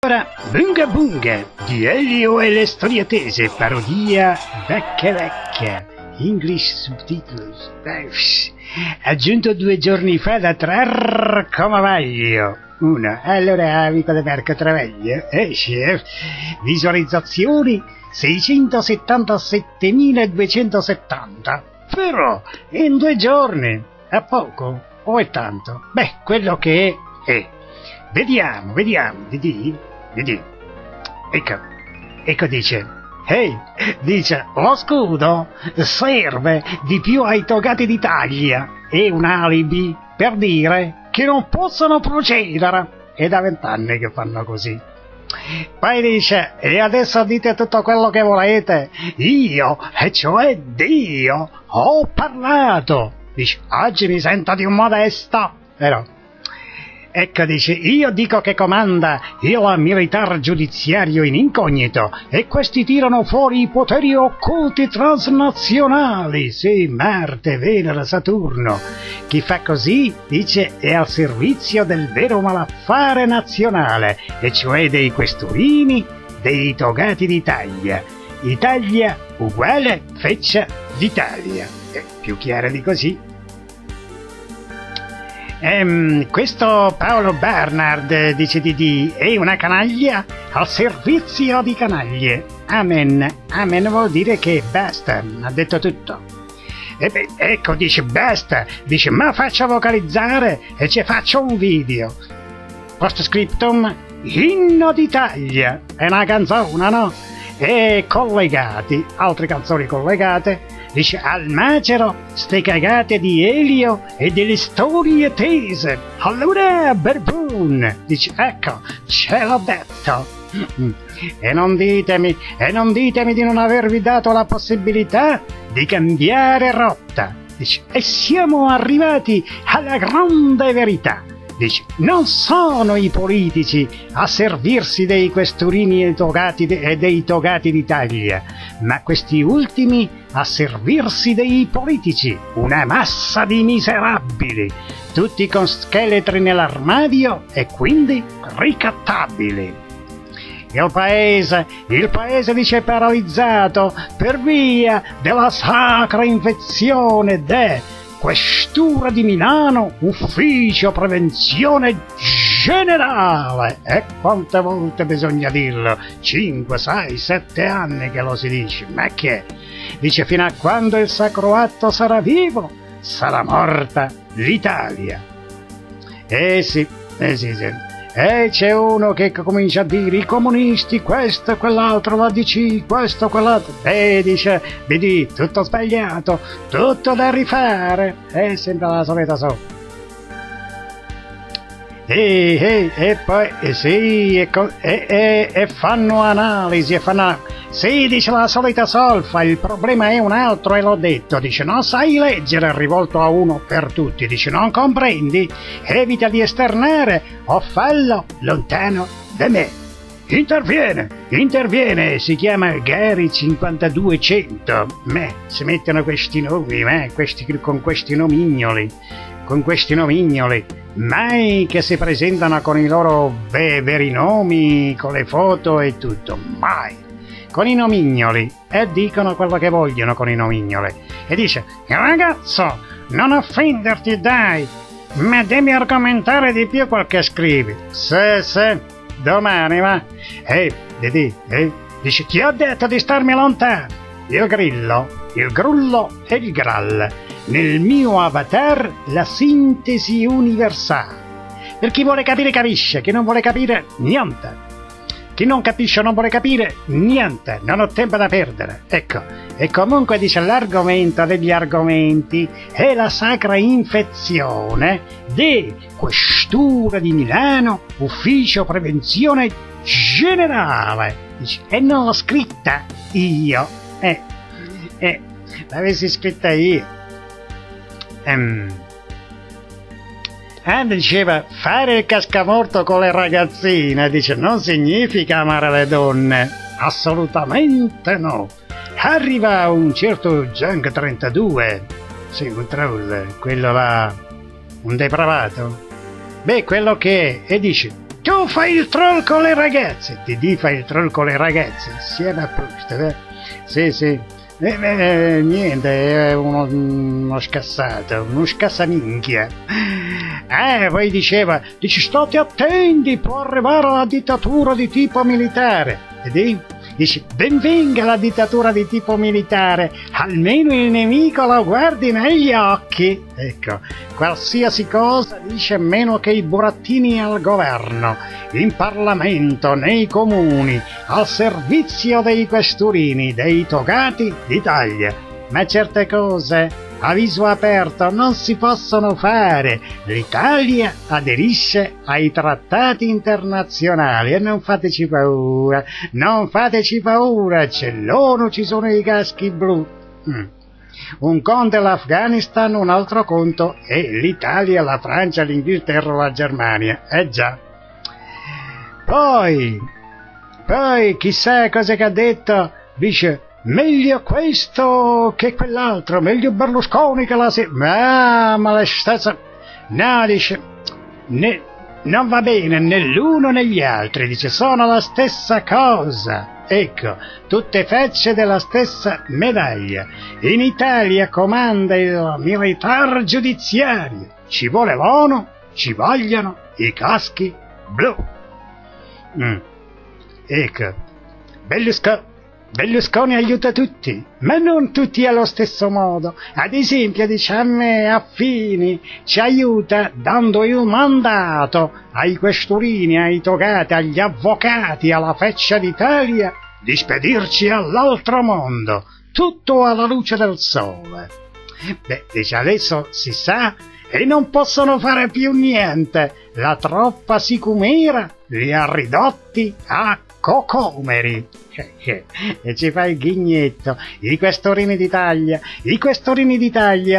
Ora, Bunga Bunga di Elio e le storie tese, parodia vecchia vecchia, English subtitles, aggiunto 2 giorni fa da trarre come voglio. Uno, allora amico di Marco Travaglio, chef, visualizzazioni 677.270, però in 2 giorni, è poco o è tanto? Beh, quello che è. Vediamo, vedi? Ecco dice, dice, lo scudo serve di più ai togati d'Italia, è un alibi per dire che non possono procedere, è da 20 anni che fanno così. Poi dice, e adesso dite tutto quello che volete, io, e cioè Dio, ho parlato, dice, oggi mi sento di un modesto, però. Ecco, dice, io dico che comanda il militare giudiziario in incognito e questi tirano fuori i poteri occulti transnazionali, sì, Marte, Venere, Saturno. Chi fa così, dice, è al servizio del vero malaffare nazionale, e cioè dei questurini, dei togati d'Italia. Italia uguale feccia d'Italia. Più chiaro di così. Questo Paolo Bernard, dice Didi, è una canaglia al servizio di canaglie. Amen. Amen vuol dire che basta, ha detto tutto. E beh, ecco, dice basta, dice ma faccia vocalizzare e ci faccio un video. Post scriptum, Inno d'Italia, è una canzone, no? E collegati, altre canzoni collegate. Dice, al macero, ste cagate di Elio e delle storie tese. Allora, Berbun, dice, ecco, ce l'ho detto. E non ditemi di non avervi dato la possibilità di cambiare rotta. Dice, e siamo arrivati alla grande verità. Dice, non sono i politici a servirsi dei questurini e dei togati d'Italia, ma questi ultimi a servirsi dei politici, una massa di miserabili, tutti con scheletri nell'armadio e quindi ricattabili. Il paese dice paralizzato per via della sacra infezione Questura di Milano, ufficio prevenzione generale. E quante volte bisogna dirlo? 5, 6, 7 anni che lo si dice. Ma che? Dice fino a quando il sacro atto sarà vivo, sarà morta l'Italia. Sì. E c'è uno che comincia a dire i comunisti, questo e quell'altro, la DC, questo e quell'altro. Dice, vedi, tutto sbagliato, tutto da rifare. È sempre la solita E poi, sì, e fanno analisi, Sì, dice la solita solfa, il problema è un altro e l'ho detto. Dice, non sai leggere, rivolto a uno per tutti. Dice, non comprendi? Evita di esternare o fallo lontano da me. Interviene, si chiama Gary 5200. Si mettono questi nomi, con questi nomignoli. Mai che si presentano con i loro veri nomi, con le foto e tutto, mai. Con i nomignoli, e dicono quello che vogliono con i nomignoli. E dice, ragazzo, non offenderti dai, ma devi argomentare di più quel che scrivi. Sì, domani va. Dice, ti ho detto di starmi lontano. Il grullo e il graal. Nel mio avatar la sintesi universale. Per chi vuole capire capisce, chi non vuole capire niente. Chi non capisce o non vuole capire niente, non ho tempo da perdere. Ecco, e comunque dice l'argomento degli argomenti è la sacra infezione di Questura di Milano, ufficio prevenzione generale. Dice, e non l'ho scritta io. L'avessi scritta io. Diceva, fare il cascamorto con le ragazzine, dice, non significa amare le donne, assolutamente no. Arriva un certo Junk 32, sì, un troll, quello là, un depravato, quello che è, e dice, tu fai il troll con le ragazze. Didì fa il troll con le ragazze, insieme a posto, Sì. Niente, è uno scassato, uno scassaminchia. Poi dice state attenti, può arrivare la dittatura di tipo militare. Dice benvenga la dittatura di tipo militare, almeno il nemico lo guardi negli occhi. Ecco, qualsiasi cosa dice meno che i burattini al governo, in Parlamento, nei comuni, al servizio dei questurini, dei togati d'Italia. Ma certe cose a viso aperto non si possono fare. L'Italia aderisce ai trattati internazionali e non fateci paura, c'è l'ONU, ci sono i caschi blu. Un conto è l'Afghanistan, un altro conto è l'Italia, la Francia, l'Inghilterra, la Germania. Già. Poi chissà cosa che ha detto, dice meglio questo che quell'altro, meglio Berlusconi che ma la stessa... No, dice, non va bene né l'uno né gli altri, dice, sono la stessa cosa. Ecco, tutte facce della stessa medaglia. In Italia comanda il militare giudiziario, ci vuole l'ONU, ci vogliono i caschi blu. Ecco, Berlusconi aiuta tutti, ma non tutti allo stesso modo. Ad esempio, a me, a Fini, ci aiuta dando il mandato ai questurini, ai togati, agli avvocati, alla Faccia d'Italia di spedirci all'altro mondo, tutto alla luce del sole. Dice, adesso si sa e non possono fare più niente. La troppa sicumera li ha ridotti a cocomeri. E ci fa il ghignetto. I questurini d'Italia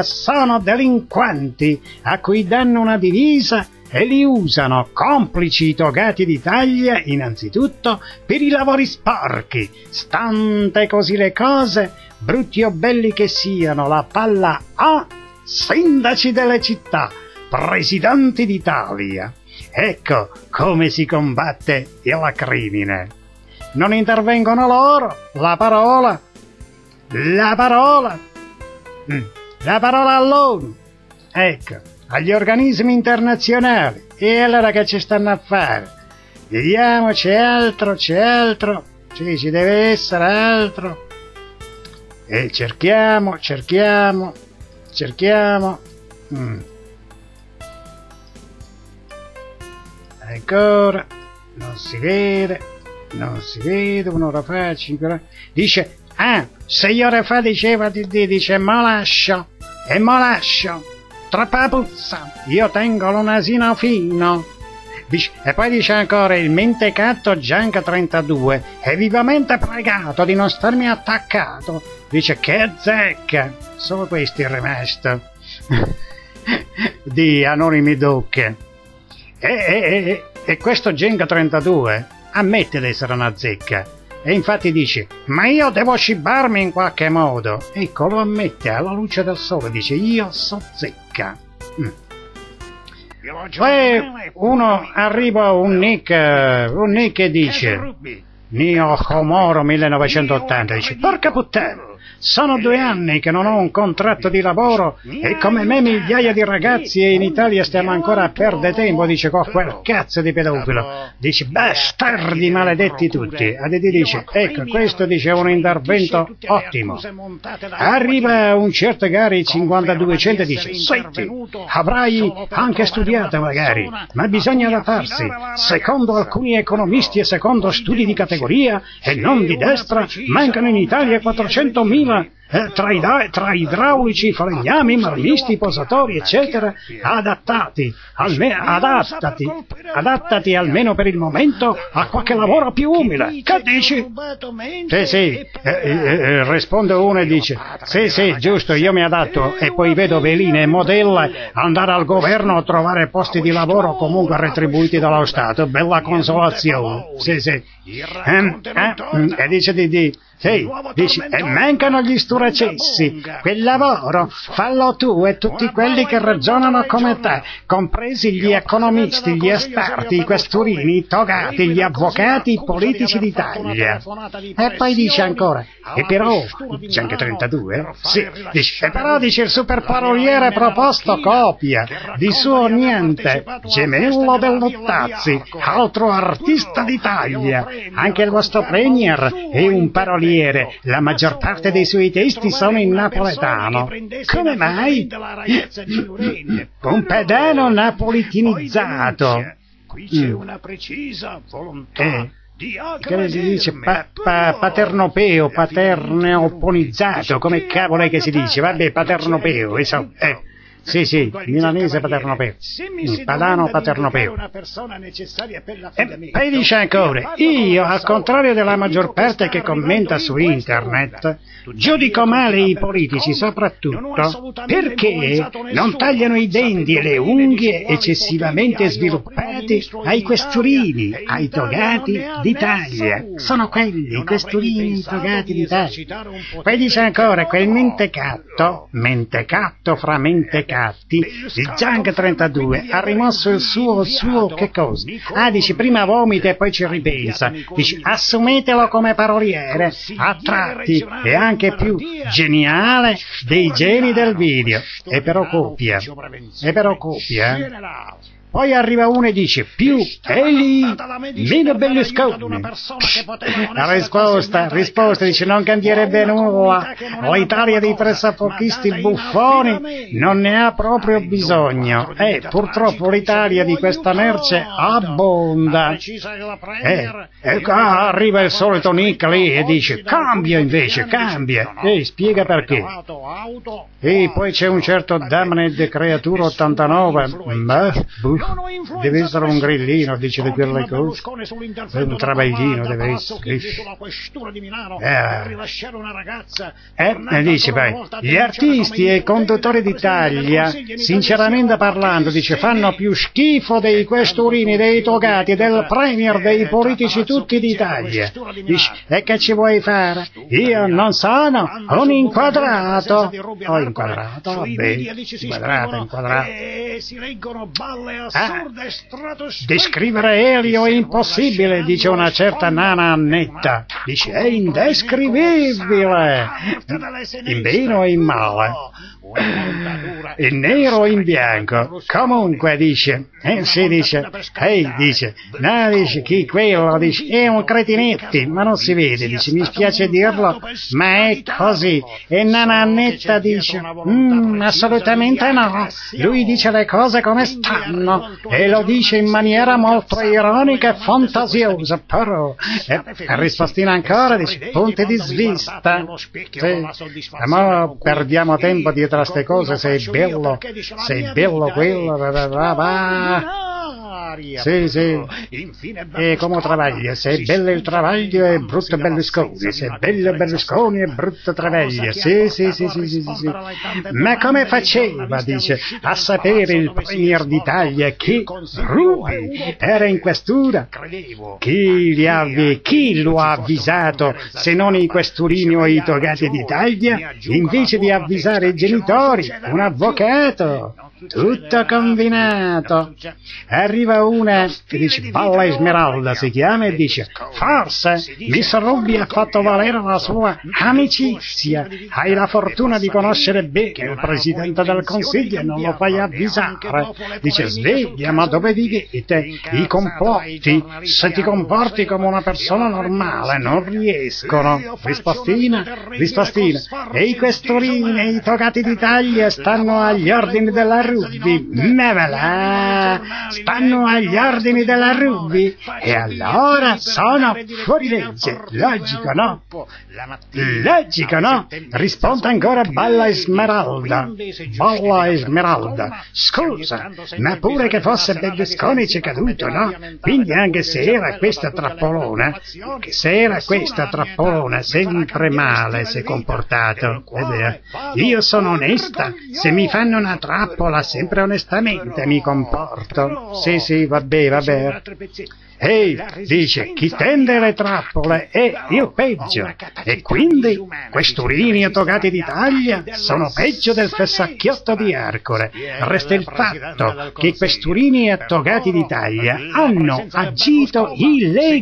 sono delinquenti a cui danno una divisa e li usano, complici i togati d'Italia, innanzitutto per i lavori sporchi. Stante così le cose, brutti o belli che siano, la palla a sindaci delle città, presidenti d'Italia. Ecco come si combatte il crimine. Non intervengono loro, la parola all'ONU, ecco, agli organismi internazionali. E allora che ci stanno a fare? Vediamo, c'è altro, sì, ci deve essere altro. E cerchiamo. Ancora, non si vede, un'ora fa, 5 ore. Dice, 6 ore fa diceva, dice, mo lascio, troppa puzza, io tengo l'unasino fino. Dice, e poi dice ancora, il mentecatto Gianca 32 è vivamente pregato di non starmi attaccato. Dice, che zecca, solo questo è rimasto di Anonimi Duc. E questo Genga 32 ammette di essere una zecca e infatti dice, ma io devo cibarmi in qualche modo. Ecco, lo ammette alla luce del sole, dice, io so zecca. Poi arriva un nick e dice, Nio Comoro 1980, dice, porca puttana, sono 2 anni che non ho un contratto di lavoro e come me migliaia di ragazzi e in Italia stiamo ancora a perdere tempo, dice, con quel cazzo di pedofilo. Dice, bastardi maledetti tutti. E dice, ecco, questo dice è un intervento ottimo. Arriva un certo Gary 5200 e dice, senti, avrai anche studiato magari, ma bisogna adattarsi. Secondo alcuni economisti e secondo studi di categoria e non di destra, mancano in Italia 400.000 tra idraulici, falegnami, marmisti, posatori, eccetera, adattati almeno per il momento a qualche lavoro più umile. Che dici? Sì, risponde uno e dice, sì, giusto, io mi adatto e poi vedo veline e modelle andare al governo a trovare posti di lavoro comunque retribuiti dallo Stato. Bella consolazione. Sì. E dice dice, e mancano gli studenti processi. Quel lavoro fallo tu e tutti quelli che ragionano come te, compresi gli economisti, gli esperti, i questurini, i togati, gli avvocati, i politici d'Italia. E poi dice ancora, e però, dice anche 32, sì, dice, e però dice il superparoliere proposto copia, di suo niente, gemello del Luttazzi, altro artista d'Italia, anche il vostro premier è un paroliere, la maggior parte dei suoi testi sono in napoletano. Come mai? Un pedano napolitinizzato. Qui c'è una precisa volontà. Che si dice paternopeo, paterneoponizzato, come cavolo è che si dice? Vabbè, paternopeo, sì, milanese paternopeo, padano paternopeo. E poi dice ancora, io, al contrario della maggior parte che commenta su internet, giudico male i politici soprattutto perché non tagliano i denti e le unghie eccessivamente sviluppati ai questurini, ai togati d'Italia. Sono quelli, i questurini, i togati d'Italia. Poi dice ancora, quel mentecatto fra mentecatti, il Junk 32 ha rimosso il suo che cosa? Dice prima vomita e poi ci ripensa, dice assumetelo come paroliere, a tratti è anche più geniale dei geni del video, e però copia. Poi arriva uno e dice, più Eli, meno Berlusconi. La risposta dice, non cambierebbe nulla. L'Italia dei pressapocchisti buffoni non ne ha proprio bisogno. Purtroppo l'Italia di questa merce abbonda. Arriva il solito Nick lì e dice, cambia. Spiega perché. E poi c'è un certo Damned Creatura 89, deve essere un grillino, dice di quelle cose, un travaglino deve essere. Dice poi, gli artisti e i conduttori d'Italia, sinceramente parlando, dice, fanno più schifo dei questurini, dei togati, del premier, dei politici tutti d'Italia. Dice, e che ci vuoi fare? Io non sono un inquadrato. Inquadrato, vabbè, inquadrato. Si leggono balle descrivere Elio è impossibile, dice una certa nana Annetta. Dice, è indescrivibile. In bene o in male? In nero o in bianco? Comunque, dice, dice, chi quello, dice, è un cretinetti, ma non si vede, dice, mi spiace dirlo, ma è così. E nana Annetta dice, assolutamente no, lui dice le cose come stanno, e lo dice in maniera molto ironica e fantasiosa, però, rispostina ancora, dice, punti di vista. Ma perdiamo tempo dietro a ste cose, sei bello quello, Sì. E come travaglia, se è bello il travaglio è brutto Berlusconi, se è bello Berlusconi è brutto travaglia. Sì. Ma come faceva, dice, a sapere il premier d'Italia che Rubi era in questura? Chi lo ha avvisato se non i questurini o i togati d'Italia? Invece di avvisare i genitori, un avvocato. Tutto combinato. Arriva una che dice, Balla Esmeralda si chiama, e dice, forse Miss Rubi ha fatto valere la sua amicizia. Hai la fortuna di conoscere bene il Presidente del Consiglio e non lo fai avvisare. Dice, sveglia, ma dove vivete? I complotti, se ti comporti come una persona normale, non riescono. Rispostina. E i questurini e i togati d'Italia stanno agli ordini della Rubi. Stanno agli ordini della Rubi, e allora sono fuori legge. Logico, no? Risponde ancora Balla Esmeralda. Scusa, ma pure che fosse Berlusconi c'è caduto, no? Quindi anche se era questa trappolona, sempre male si è comportato. Io sono onesta, se mi fanno una trappola sempre onestamente mi comporto. Sì, vabbè. Ehi, dice, chi tende le trappole è il peggio, e quindi questurini e togati d'Italia sono peggio del fessacchiotto di Ercole. Resta il fatto che i questurini e togati d'Italia hanno agito illegalmente.